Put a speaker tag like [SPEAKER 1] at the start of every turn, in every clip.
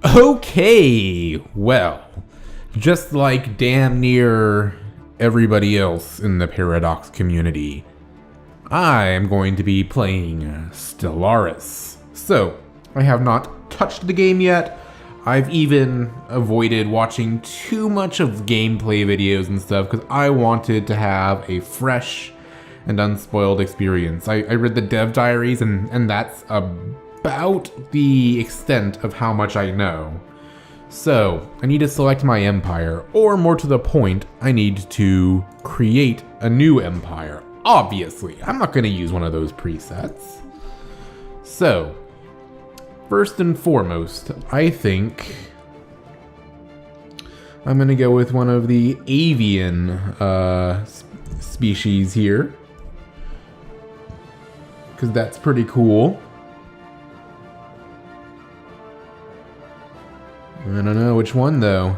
[SPEAKER 1] Okay, well, just like damn near everybody else in the Paradox community, I am going to be playing Stellaris. So, I have not touched the game yet. I've even avoided watching too much of gameplay videos and stuff because I wanted to have a fresh and unspoiled experience. I read the dev diaries and that's about the extent of how much I know. So, I need to select my empire, or more to the point, I need to create a new empire. Obviously, I'm not going to use one of those presets. So, first and foremost, I think I'm going to go with one of the avian species here, because that's pretty cool. I don't know which one though.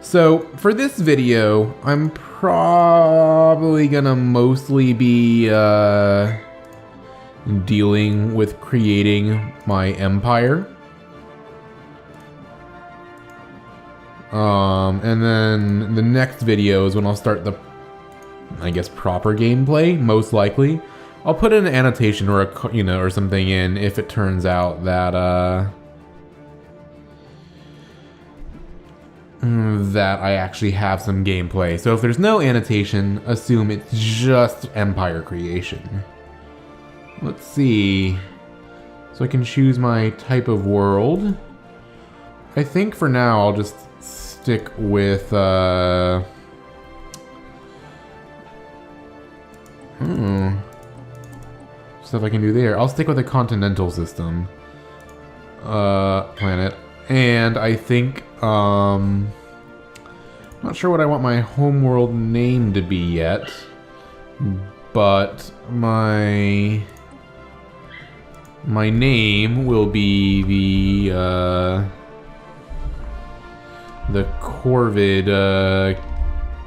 [SPEAKER 1] So for this video, I'm probably gonna mostly be dealing with creating my empire. And then the next video is when I'll start the, I guess, proper gameplay, most likely. I'll put an annotation or or something in if it turns out that that I actually have some gameplay. So if there's no annotation, assume it's just empire creation. Let's see. So I can choose my type of world. I think for now I'll just stick with stuff I can do there. I'll stick with a continental system planet. And I think, not sure what I want my homeworld name to be yet, but my name will be the Corvid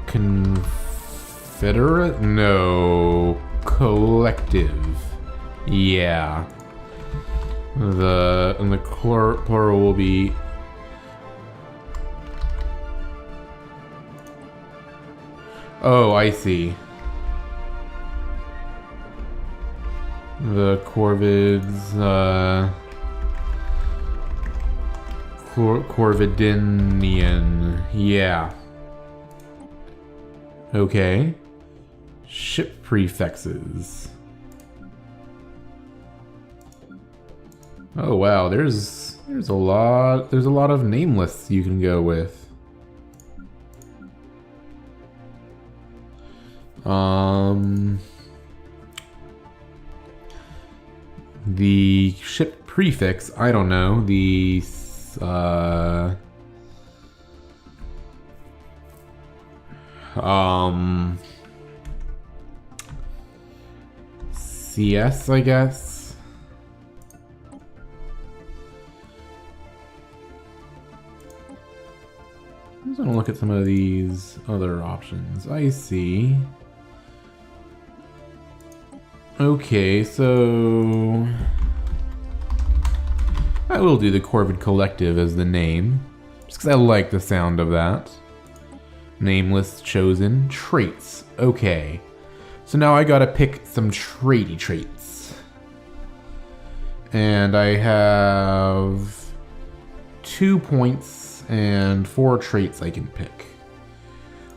[SPEAKER 1] Confederate? No, Collective. Yeah. And the plural will be oh, I see. The Corvids, Corvidinian. Yeah. Okay. Ship prefixes. Oh wow, there's a lot of nameless you can go with. The ship prefix, I don't know. The CS, I guess. I'm just gonna look at some of these other options. I see. Okay, so I will do the Corvid Collective as the name, just because I like the sound of that. Nameless, chosen, traits. Okay, so now I gotta pick some traity traits. And I have 2 points and 4 traits I can pick.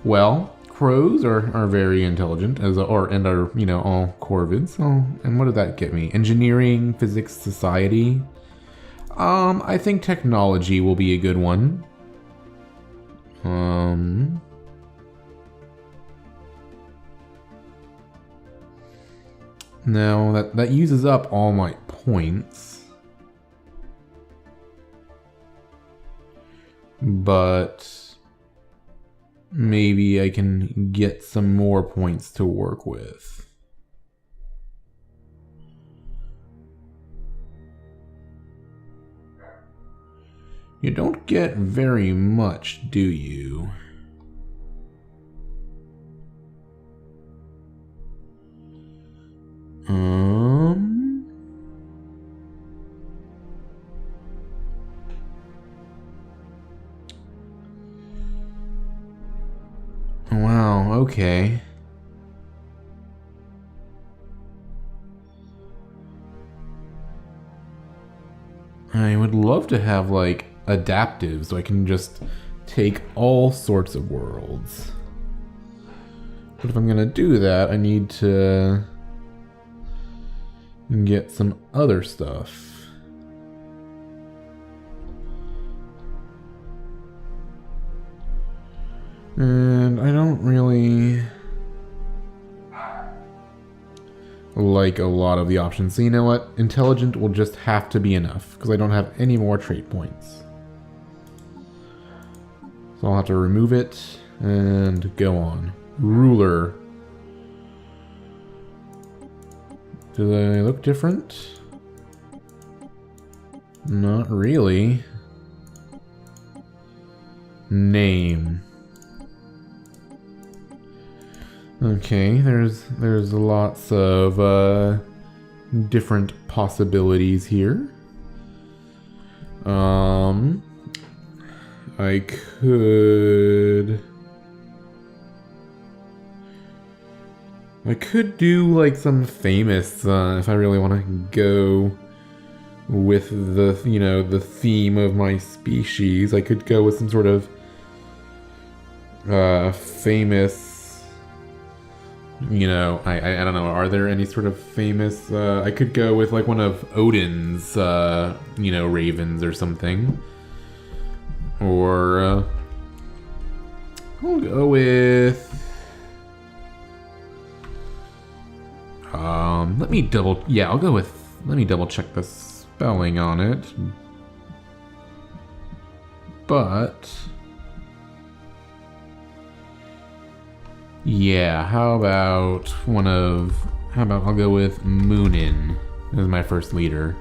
[SPEAKER 1] Well, crows are very intelligent, and are, you know, all Corvids. Oh, and what did that get me? Engineering, physics, society. I think technology will be a good one. Now that uses up all my points. But maybe I can get some more points to work with. You don't get very much, do you? Wow, okay. I would love to have, like, adaptive, so I can just take all sorts of worlds. But if I'm gonna do that, I need to get some other stuff. And I don't really like a lot of the options. So you know what? Intelligent will just have to be enough, because I don't have any more trait points. So I'll have to remove it and go on. Ruler. Do they look different? Not really. Name. Okay, there's lots of different possibilities here. I could do like some famous if I really want to go with the, you know, the theme of my species. I could go with some sort of famous, you know, I don't know, are there any sort of famous, I could go with like one of Odin's, you know, ravens or something. Or, I'll go with, let me double check the spelling on it. But yeah, how about I'll go with Moonin as my first leader.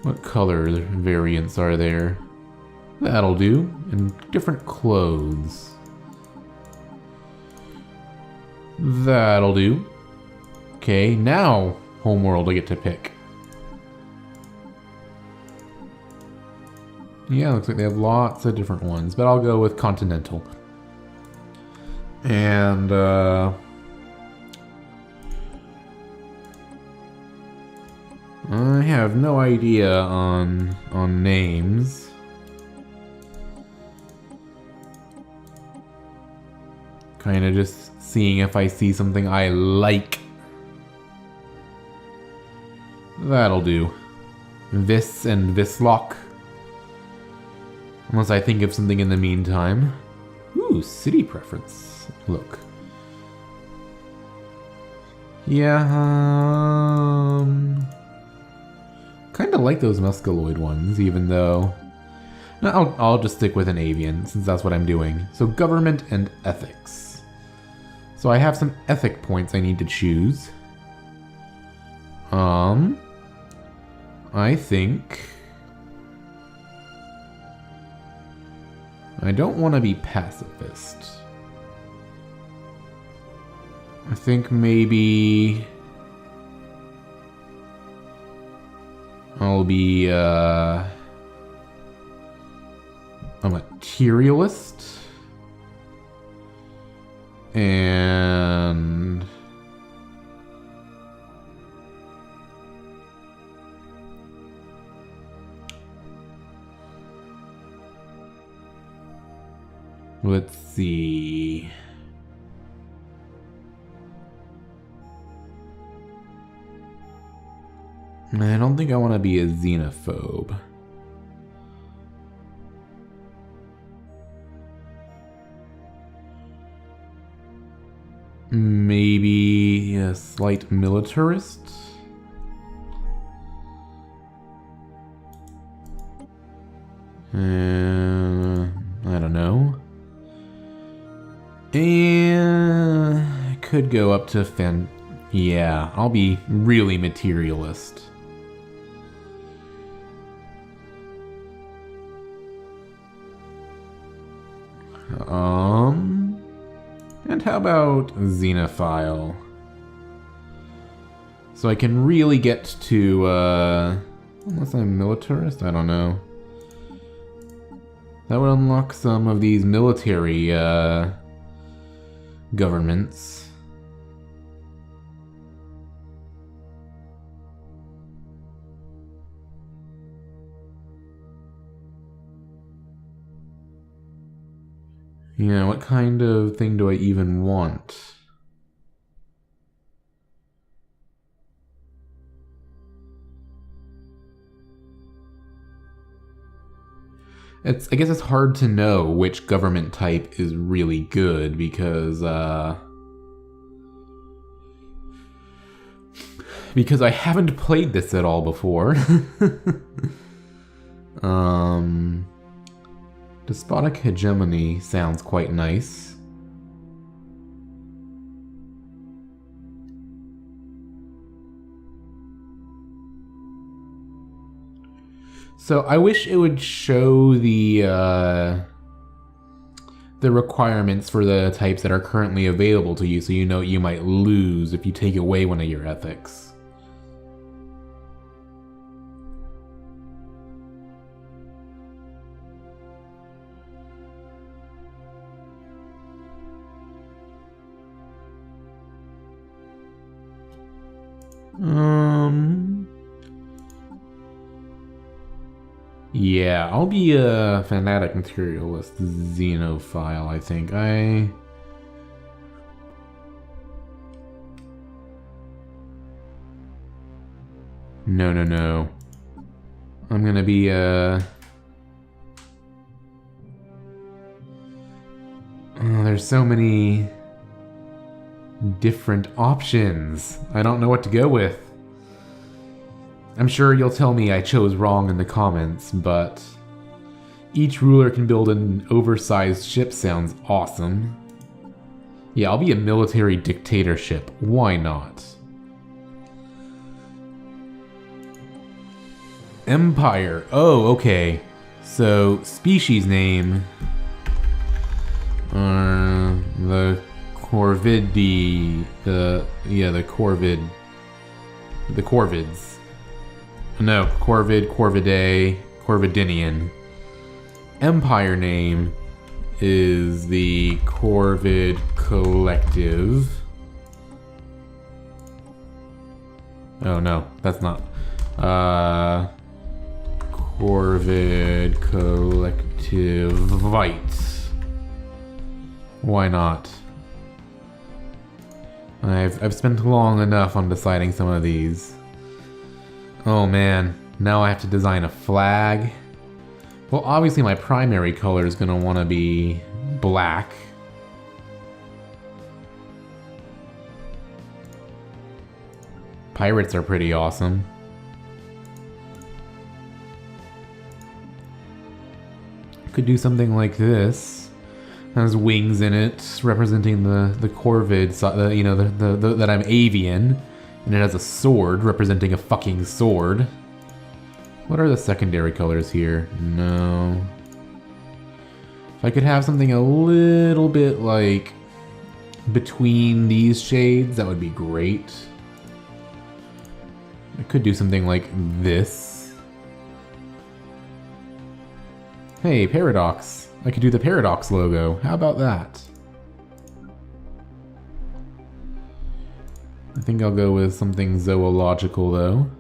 [SPEAKER 1] What color variants are there? That'll do. And different clothes. That'll do. Okay, now homeworld I get to pick. Yeah, looks like they have lots of different ones, but I'll go with continental. And I have no idea on names. Kind of just seeing if I see something I like. That'll do. Vis and Vislock. Unless I think of something in the meantime. Ooh, city preference. Look. Yeah, kind of like those muscaloid ones, even though... No, I'll just stick with an avian, since that's what I'm doing. So government and ethics. So I have some ethic points I need to choose. I think... I don't want to be pacifist. I think maybe... I'll be, a materialist. And... let's see... I don't think I want to be a xenophobe. Maybe a slight militarist? I don't know. And I could go up to yeah, I'll be really materialist. And how about Xenophile? So I can really get to, unless I'm militarist, I don't know. That would unlock some of these military governments. Yeah, what kind of thing do I even want? I guess it's hard to know which government type is really good because I haven't played this at all before. Despotic hegemony sounds quite nice. So I wish it would show the requirements for the types that are currently available to you, so you know you might lose if you take away one of your ethics. Yeah, I'll be a fanatic materialist xenophile, I think. No. I'm gonna be there's so many different options. I don't know what to go with. I'm sure you'll tell me I chose wrong in the comments, but each ruler can build an oversized ship sounds awesome. Yeah, I'll be a military dictatorship. Why not? Empire. Oh, okay. So, species name are the Corvidi. The Corvids. No, Corvid, Corvidae, Corvidinian. Empire name is the Corvid Collective. Oh no, that's not. Corvid Collectivite. Why not? I've spent long enough on deciding some of these. Oh man, now I have to design a flag. Well, obviously my primary color is gonna want to be black. Pirates are pretty awesome. Could do something like this. Has wings in it, representing the Corvid, that I'm avian. And it has a sword, representing a fucking sword. What are the secondary colors here? No. If I could have something a little bit, like, between these shades, that would be great. I could do something like this. Hey, Paradox. I could do the Paradox logo. How about that? I think I'll go with something zoological, though.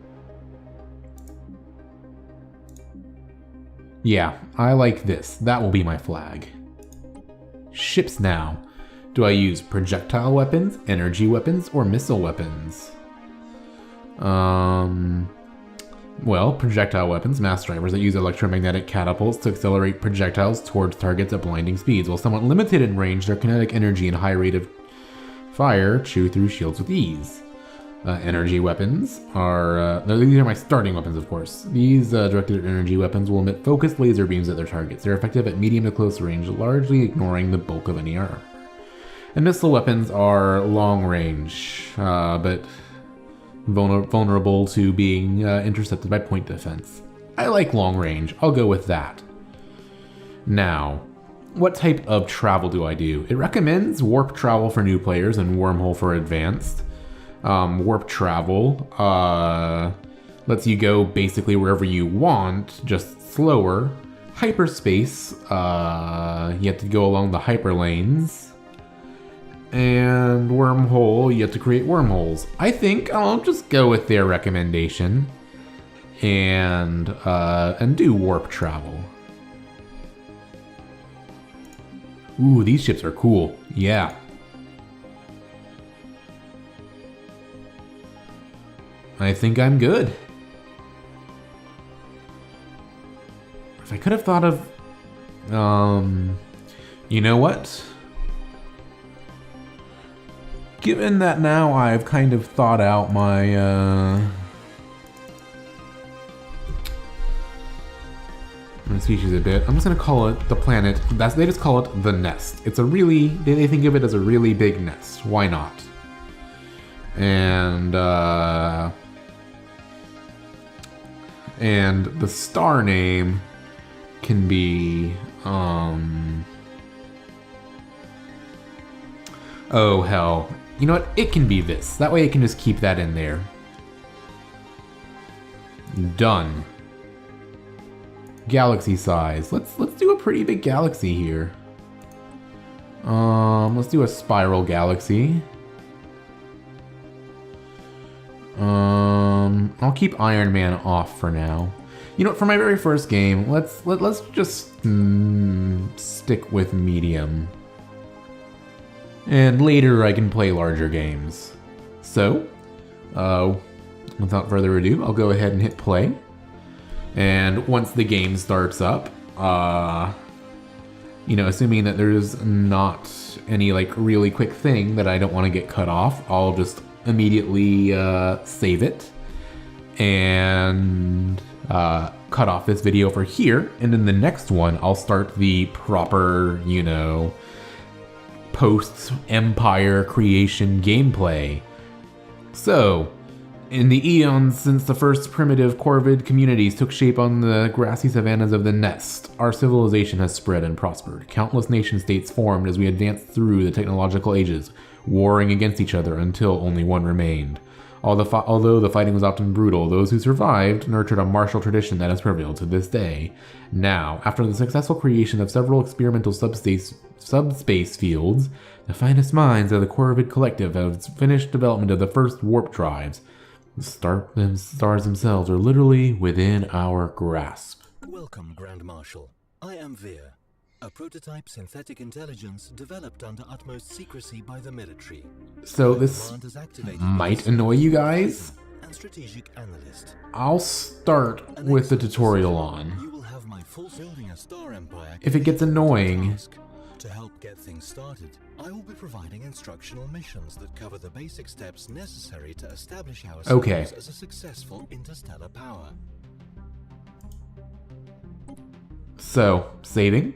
[SPEAKER 1] Yeah, I like this. That will be my flag. Ships now. Do I use projectile weapons, energy weapons, or missile weapons? Well, projectile weapons, mass drivers that use electromagnetic catapults to accelerate projectiles towards targets at blinding speeds. While somewhat limited in range, their kinetic energy and high rate of fire chew through shields with ease. Energy weapons are... these are my starting weapons, of course. These directed energy weapons will emit focused laser beams at their targets. They're effective at medium to close range, largely ignoring the bulk of any armor. And missile weapons are long range, but vulnerable to being intercepted by point defense. I like long range. I'll go with that. Now, what type of travel do I do? It recommends warp travel for new players and wormhole for advanced. Warp travel lets you go basically wherever you want, just slower. hyperspace, you have to go along the hyperlanes. And wormhole, you have to create wormholes. I think I'll just go with their recommendation and do warp travel. Ooh, these ships are cool. Yeah. I think I'm good. If I could have thought of, you know what? Given that now I've kind of thought out my species a bit, I'm just gonna call it the planet. They just call it the nest. It's a really, they think of it as a really big nest. Why not? And the star name can be oh hell. You know what? It can be this. That way I can just keep that in there. Done. Galaxy size. Let's do a pretty big galaxy here. Let's do a spiral galaxy. I'll keep Iron Man off for now. You know what? For my very first game, let's just stick with medium. And later I can play larger games. So, without further ado, I'll go ahead and hit play. And once the game starts up, you know, assuming that there's not any like really quick thing that I don't want to get cut off, I'll just immediately save it and cut off this video for here. And in the next one, I'll start the proper, you know, post-Empire creation gameplay. So, in the eons since the first primitive Corvid communities took shape on the grassy savannas of the Nest, our civilization has spread and prospered. Countless nation-states formed as we advanced through the technological ages, warring against each other until only one remained. Although the fighting was often brutal, those who survived nurtured a martial tradition that has prevailed to this day. Now, after the successful creation of several experimental subspace fields, the finest minds of the Corvid Collective have finished development of the first warp drives. The stars themselves are literally within our grasp.
[SPEAKER 2] Welcome, Grand Marshal. I am Veer, a prototype synthetic intelligence developed under utmost secrecy by the military.
[SPEAKER 1] So this might annoy you guys.
[SPEAKER 2] And strategic analyst.
[SPEAKER 1] I'll start with the tutorial on.
[SPEAKER 2] You will have my full building a star empire.
[SPEAKER 1] If it gets annoying,
[SPEAKER 2] to help get things started, I will be providing instructional missions that cover the basic steps necessary to establish ourselves as a successful interstellar power.
[SPEAKER 1] So, saving,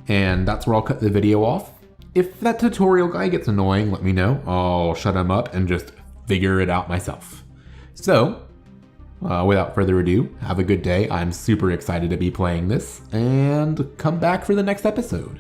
[SPEAKER 1] and that's where I'll cut the video off. If that tutorial guy gets annoying, let me know. I'll shut him up and just figure it out myself. So, without further ado, have a good day. I'm super excited to be playing this, and come back for the next episode.